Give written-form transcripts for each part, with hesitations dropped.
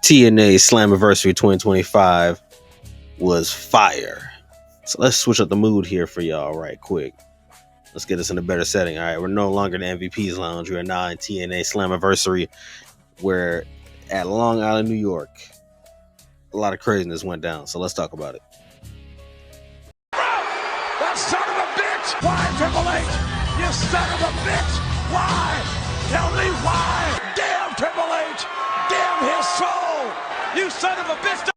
TNA Slammiversary 2025 was fire. So let's switch up the mood here for y'all right quick. Let's get us in a better setting. All right, we're no longer in the MVP's Lounge. We are now in TNA Slammiversary. We're at Long Island, New York. A lot of craziness went down, so let's talk about it. That son of a bitch! Why, Triple H? You son of a bitch! Why? Tell me why! Damn Triple H! Damn his soul! You son of a bitch!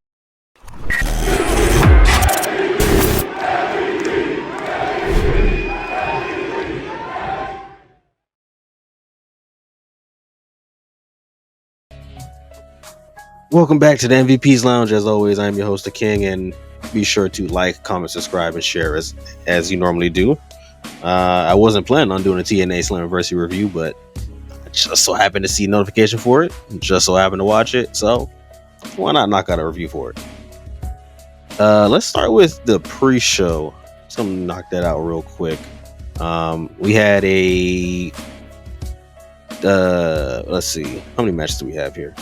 Welcome back to the MVP's Lounge. As always, I'm your host, The King, and be sure to like, comment, subscribe, and share as you normally do. I wasn't planning on doing a TNA Slammiversary review, but I just so happened to see a notification for it, just so happened to watch it, so why not knock out a review for it? Let's start with the pre-show. So I'm gonna knock that out real quick. We had let's see, how many matches do we have here?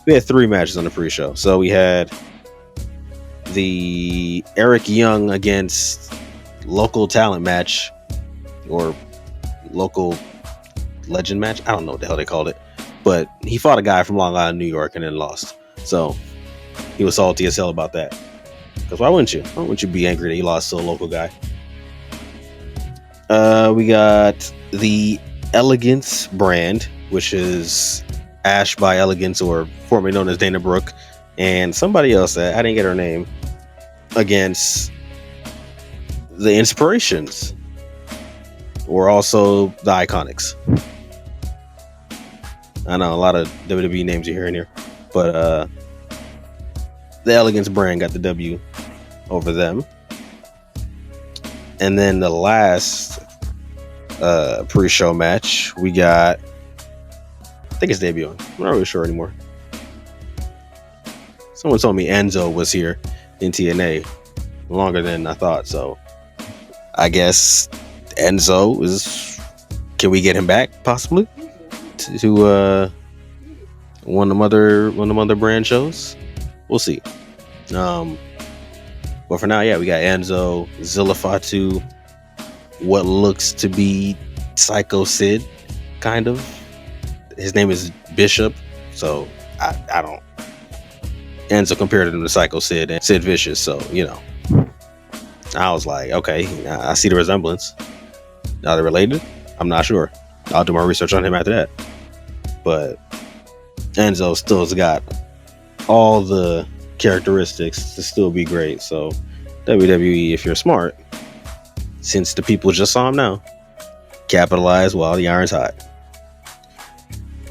We had 3 matches on the pre-show. So we had the Eric Young against local talent match, or local legend match. I don't know what the hell they called it, but he fought a guy from Long Island, New York, and then lost. So he was salty as hell about that. Because why wouldn't you? Why wouldn't you be angry that he lost to a local guy? We got the Elegance brand, which is Ash by Elegance, or formerly known as Dana Brooke, and somebody else that I didn't get her name, against the Inspirations, or also the Iconics. I know a lot of WWE names you're hearing here, but the Elegance brand got the W over them. And then the last pre-show match, we got, I think it's debuting. I'm not really sure anymore. Someone told me Enzo was here in TNA longer than I thought, so I guess Enzo is. Can we get him back possibly to one of the other brand shows? We'll see. But for now, yeah, we got Enzo, Zilla Fatu, what looks to be Psycho Sid, kind of. His name is Bishop, so I don't. Enzo compared him to Psycho Sid and Sid Vicious, so you know. I was like, okay, I see the resemblance. Are they related? I'm not sure. I'll do my research on him after that. But Enzo still has got all the characteristics to still be great. So WWE, if you're smart, since the people just saw him now, capitalize while the iron's hot.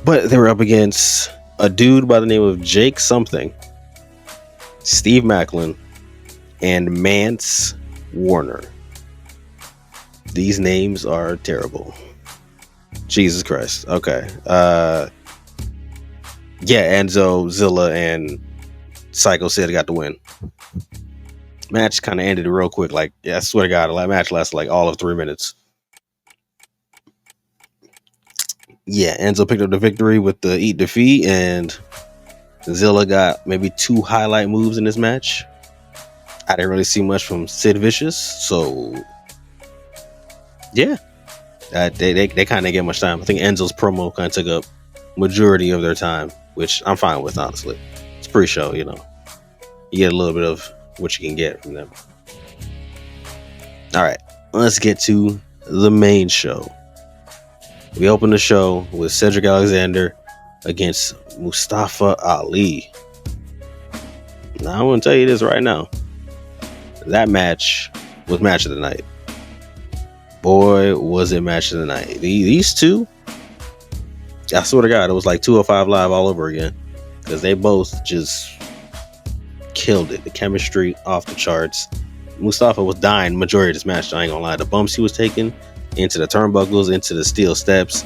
But they were up against a dude by the name of Jake something, Steve Macklin, and Mance Warner. These names are terrible. Jesus Christ. Okay. Yeah, Enzo, Zilla, and Psycho Sid got the win. Match kind of ended real quick. Like, yeah, I swear to God, the match lasted like all of 3 minutes. Yeah, Enzo picked up the victory with the Eat Defeat, and Zilla got maybe 2 highlight moves in this match. I didn't really see much from Sid Vicious, so yeah, they kind of didn't get much time. I think Enzo's promo kind of took up majority of their time, which I'm fine with, honestly. It's pre-show, you know. You get a little bit of what you can get from them. All right, let's get to the main show. We open the show with Cedric Alexander against Mustafa Ali. Now, I'm going to tell you this right now. That match was match of the night. Boy, was it match of the night. These two, I swear to God, it was like 205 Live all over again. Because they both just killed it. The chemistry off the charts. Mustafa was dying majority of this match, I ain't gonna lie. The bumps he was taking into the turnbuckles, into the steel steps,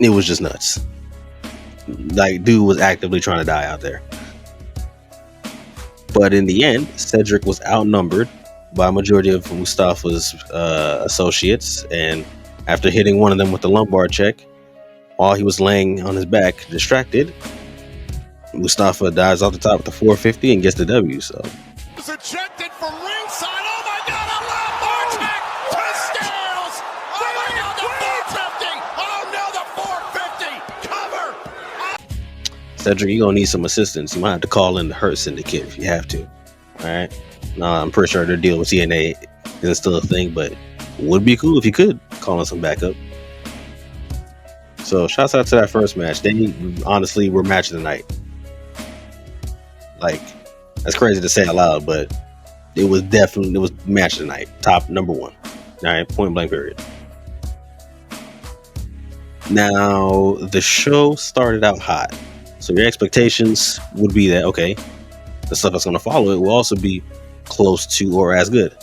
it was just nuts. Like, dude was actively trying to die out there. But in the end, Cedric was outnumbered by a majority of Mustafa's associates, and after hitting one of them with the lumbar check, while he was laying on his back, distracted, Mustafa dives off the top with the 450 and gets the W. So It's ejected from ringside. Oh my God! A left vortex to Styles. Oh my God! The 450. Oh no! The 450 cover. Cedric, you're gonna need some assistance. You might have to call in the Hurt Syndicate if you have to. All right. I'm pretty sure their deal with TNA isn't still a thing, but would be cool if you could call in some backup. So shouts out to that first match. They honestly were match of the night. Like, that's crazy to say out loud, but it was match of the night. Top number one. All right, point blank period. Now the show started out hot. So your expectations would be that, okay, the stuff that's going to follow it will also be close to or as good.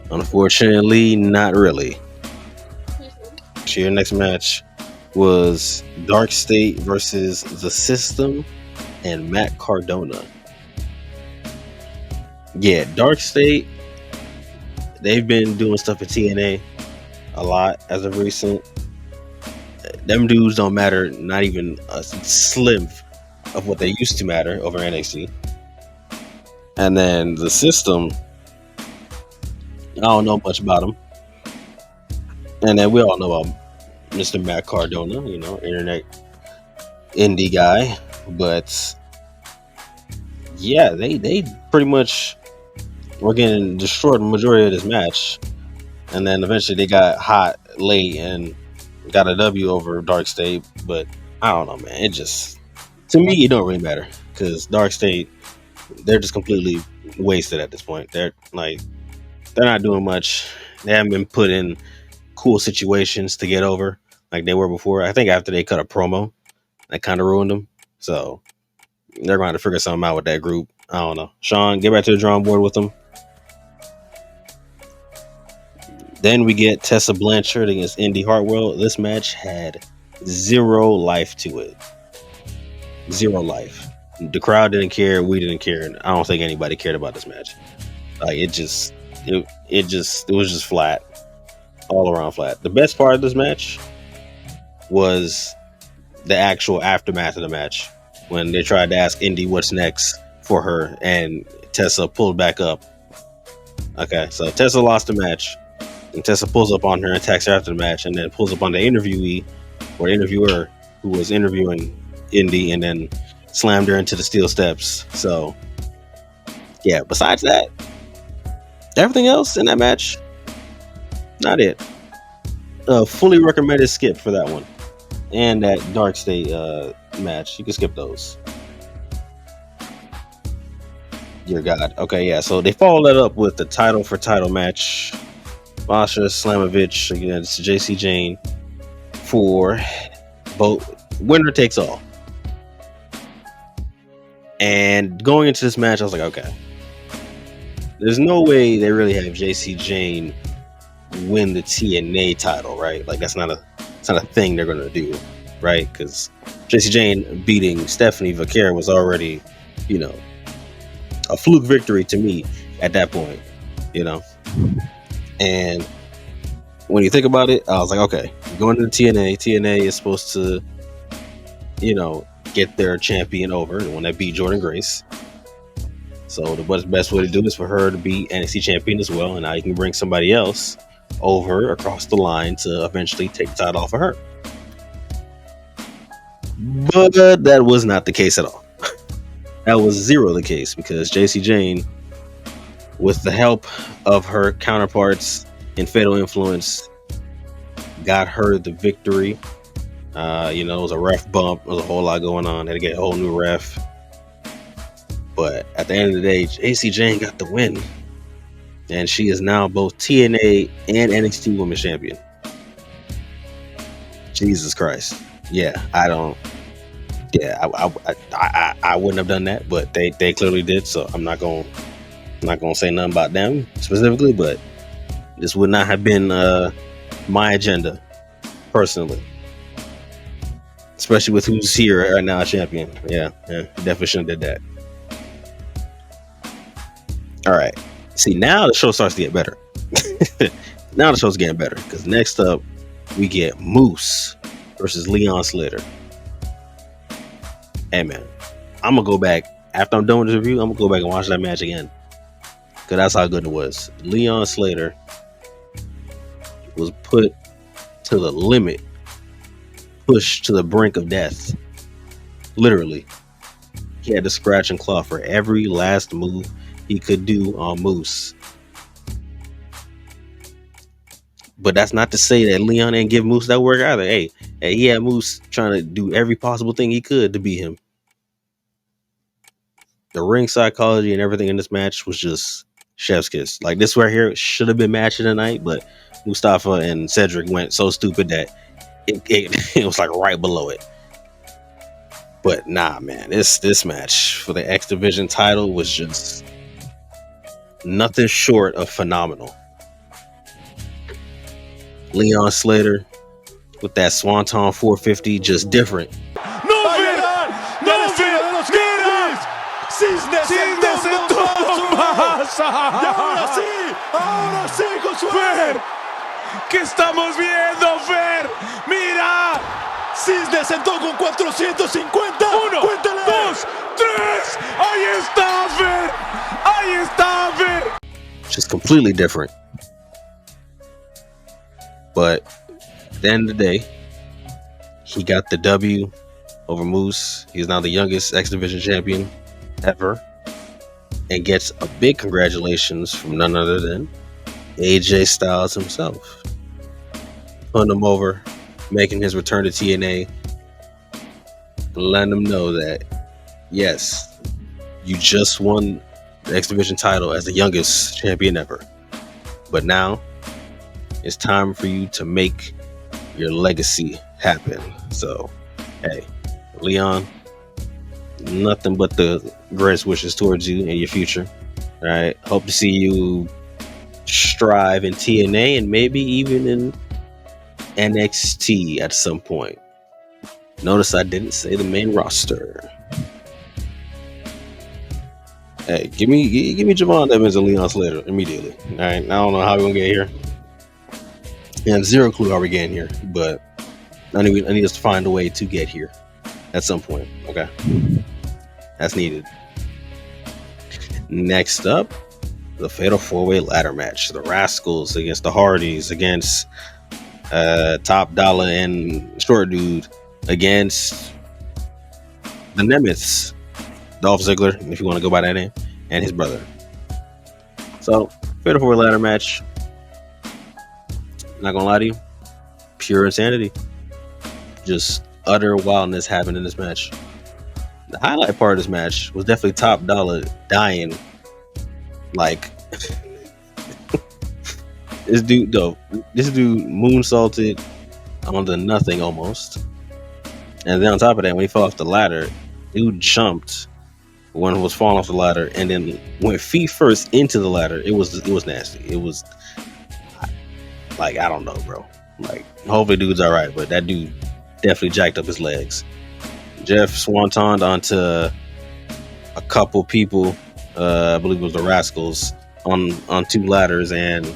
Unfortunately, not really. So your next match was Dark State versus The System and Matt Cardona. Yeah, Dark State, they've been doing stuff at TNA a lot as of recent. Them dudes don't matter, not even a slim of what they used to matter over NXT. And then The System, I don't know much about them. And then we all know about Mr. Matt Cardona, internet indie guy. But yeah, they pretty much were getting destroyed the majority of this match. And then eventually they got hot late and got a W over Dark State. But I don't know, man. It just, to me, it don't really matter. Because Dark State, they're just completely wasted at this point. They're not doing much. They haven't been put in cool situations to get over like they were before. I think after they cut a promo, that kind of ruined them. So they're going to figure something out with that group. I don't know. Sean, get back to the drawing board with them. Then we get Tessa Blanchard against Indy Hartwell. This match had zero life to it. Zero life. The crowd didn't care. We didn't care. And I don't think anybody cared about this match. Like it was just flat. All around flat. The best part of this match was the actual aftermath of the match when they tried to ask Indy what's next for her and Tessa pulled back up. Okay, so Tessa lost the match and Tessa pulls up on her and attacks her after the match and then pulls up on the interviewee or interviewer who was interviewing Indy and then slammed her into the steel steps. So yeah, besides that, everything else in that match, not it. Fully recommended skip for that one. And that Dark State match. You can skip those. Dear God. Okay, yeah. So they followed that up with the title for title match. Masha Slamovich against JC Jane for both winner takes all. And going into this match, I was like, okay, there's no way they really have JC Jane win the TNA title, right? Like it's not a thing they're gonna do, right? Because JC Jane beating Stephanie Vaquer was already, a fluke victory to me at that point, And when you think about it, I was like, okay, going to the TNA is supposed to, get their champion over, the one that beat Jordan Grace. So the best way to do is for her to be NXT champion as well, and now you can bring somebody else over across the line to eventually take the title off of her. But that was not the case at all. That was zero the case because JC Jane, with the help of her counterparts in Fatal Influence, got her the victory. It was a ref bump. There was a whole lot going on. Had to get a whole new ref. But at the end of the day, JC Jane got the win. And she is now both TNA and NXT Women's Champion. Jesus Christ. Yeah, I wouldn't have done that, but they clearly did, so I'm not gonna say nothing about them specifically, but this would not have been my agenda personally. Especially with who's here right now, champion. Yeah, definitely shouldn't have did that. Alright. See, now the show starts to get better. Now the show's getting better. Because next up, we get Moose versus Leon Slater. Hey man, I'm gonna go back after I'm done with this review. I'm gonna go back and watch that match again because that's how good it was. Leon Slater was put to the limit, pushed to the brink of death. Literally, he had to scratch and claw for every last move he could do on Moose. But that's not to say that Leon didn't give Moose that work either. Hey, he had Moose trying to do every possible thing he could to beat him. The ring psychology and everything in this match was just chef's kiss. Like, this right here should have been match of the night, but Mustafa and Cedric went so stupid that it was like right below it. But nah, man, this match for the X Division title was just nothing short of phenomenal. Leon Slater with that Swanton 450, just different. ¡No ver! ¡No ver! ¡Mira! ¡Cisnes en todo masa! ¡Y ahora sí, Josué! ¿Qué estamos viendo, Fer? ¡Mira! Cisnes sentó con 450. 1, 2, 3. ¡Ahí está, Fer! ¡Ahí está, Fer! Just completely different. But at the end of the day, he got the W over Moose. He's now the youngest X Division champion ever, and gets a big congratulations from none other than AJ Styles himself. Putting him over, making his return to TNA, and letting him know that, yes, you just won the X Division title as the youngest champion ever. But now, it's time for you to make your legacy happen. So, hey, Leon, nothing but the greatest wishes towards you and your future. All right, hope to see you strive in TNA and maybe even in NXT at some point. Notice I didn't say the main roster. Hey, give me Javon Evans and Leon Slater immediately. All right, I don't know how we're gonna get here. I have zero clue how we're getting here, but I need us to find a way to get here at some point. Okay, that's needed. Next up, the Fatal 4-Way Ladder match: the Rascals against the Hardys, against Top Dollar and Short Dude, against the Nemeths, Dolph Ziggler, if you want to go by that name, and his brother. So, Fatal 4-Way Ladder match. Not gonna lie to you, pure insanity. Just utter wildness happened in this match. The highlight part of this match was definitely Top Dollar dying. Like, this dude moonsaulted onto nothing almost. And then on top of that, when he fell off the ladder, dude jumped when he was falling off the ladder and then went feet first into the ladder. It was nasty. It was like, I don't know, bro. Like, hopefully dude's all right, but that dude definitely jacked up his legs. Jeff swantoned onto a couple people, I believe it was the Rascals, on two ladders, and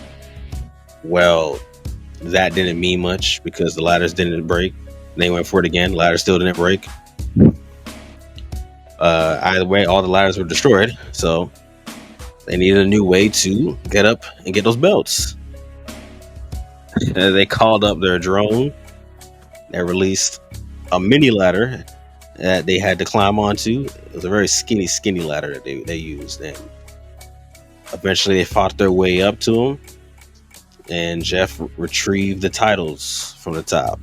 well, that didn't mean much because the ladders didn't break. They went for it again. The ladders still didn't break. Either way, all the ladders were destroyed, so they needed a new way to get up and get those belts. They called up their drone that released a mini ladder that they had to climb onto. It was a very skinny ladder that they used, and eventually they fought their way up to him, and Jeff retrieved the titles from the top.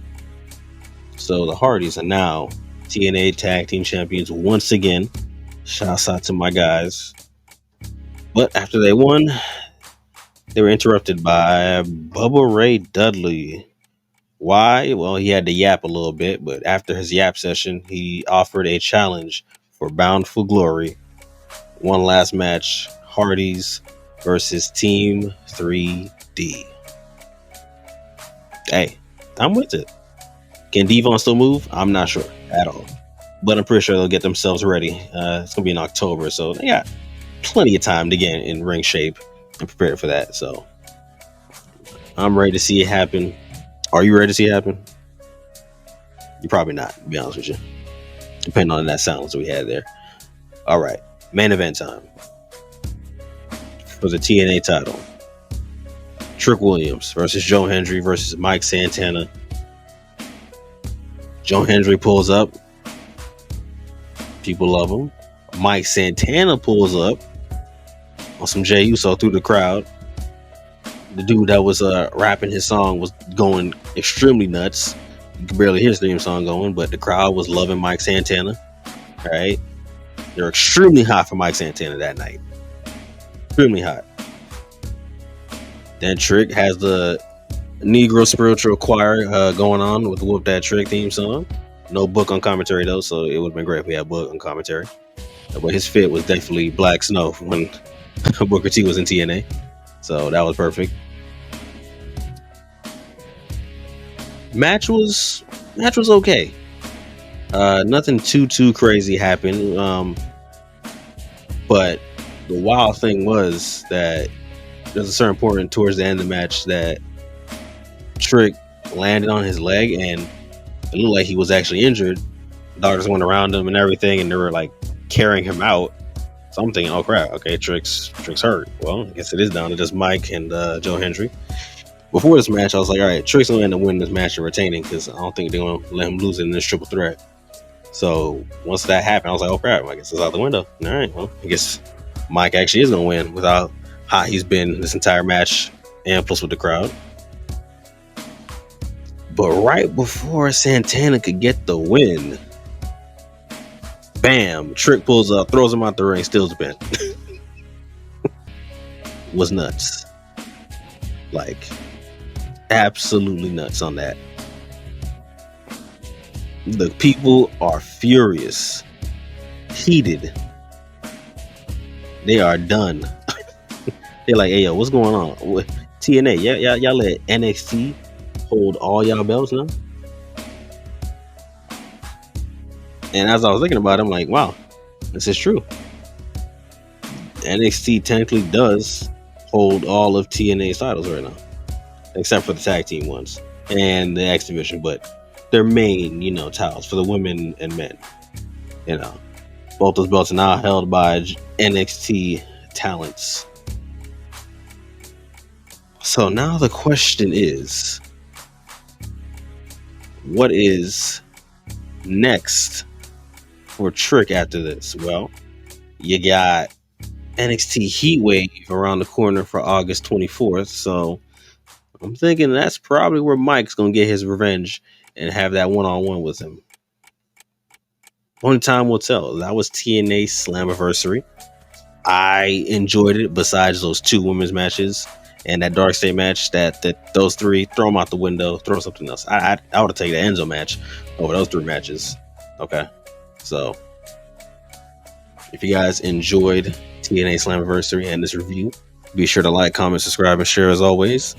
So the Hardys are now TNA Tag Team Champions once again. Shouts out to my guys. But after they won, they were interrupted by Bubba Ray Dudley. Why? Well, he had to yap a little bit, but after his yap session, he offered a challenge for Bound for Glory. One last match, Hardys versus Team 3D. Hey, I'm with it. Can Devon still move? I'm not sure at all, but I'm pretty sure they'll get themselves ready. It's gonna be in October, so they got plenty of time to get in ring shape and prepare for that. So I'm ready to see it happen. Are you ready to see it happen? You're probably not, to be honest with you. depending on that silence we had there. All right, main event time for the TNA title. Trick Williams versus Joe Hendry versus Mike Santana. Joe Hendry pulls up. People love him. Mike Santana pulls up on some Jey Uso through the crowd. The dude that was rapping his song was going extremely nuts. You could barely hear his theme song going, but the crowd was loving Mike Santana. All right. They're extremely hot for Mike Santana that night. Extremely hot. Then Trick has the Negro spiritual choir going on with the Whoop That Trick theme song. No Book on commentary though, so it would have been great if we had Book on commentary. But his fit was definitely Black Snow when Booker T was in TNA, so that was perfect. Match was okay. Nothing too crazy happened. But the wild thing was that there's a certain point towards the end of the match that Trick landed on his leg and it looked like he was actually injured. Doctors went around him and everything, and they were like carrying him out. So I'm thinking, oh crap, okay, Trick's hurt. Well, I guess it is down to just Mike and Joe Hendry. Before this match, I was like, all right, Trick's gonna end up winning this match and retaining because I don't think they're gonna let him lose it in this triple threat. So once that happened, I was like, oh crap, I guess it's out the window. All right, well, I guess Mike actually is gonna win without how he's been this entire match and plus with the crowd. But right before Santana could get the win, bam, Trick pulls up, throws him out the ring, steals the pin. Was nuts. Like, absolutely nuts on that. The people are furious, heated. They are done. They're like, hey, yo, what's going on? TNA, y'all let NXT hold all y'all belts now? And as I was thinking about it, I'm like, wow, this is true. NXT technically does hold all of TNA's titles right now, except for the tag team ones and the X division, but their main, titles for the women and men. Both those belts are now held by NXT talents. So now the question is, what is next for Trick after this? Well, you got NXT Heatwave around the corner for August 24th. So I'm thinking that's probably where Mike's going to get his revenge and have that one-on-one with him. Only time will tell. That was TNA Slammiversary. I enjoyed it besides those two women's matches and that Dark State match. That those three, throw them out the window, throw something else. I would have taken the Enzo match over those three matches. Okay. So if you guys enjoyed TNA Slammiversary and this review, be sure to like, comment, subscribe, and share as always.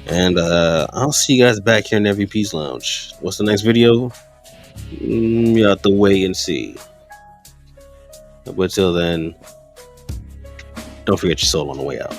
And I'll see you guys back here in MVP's Lounge. What's the next video? You have to wait and see. But till then, don't forget your soul on the way out.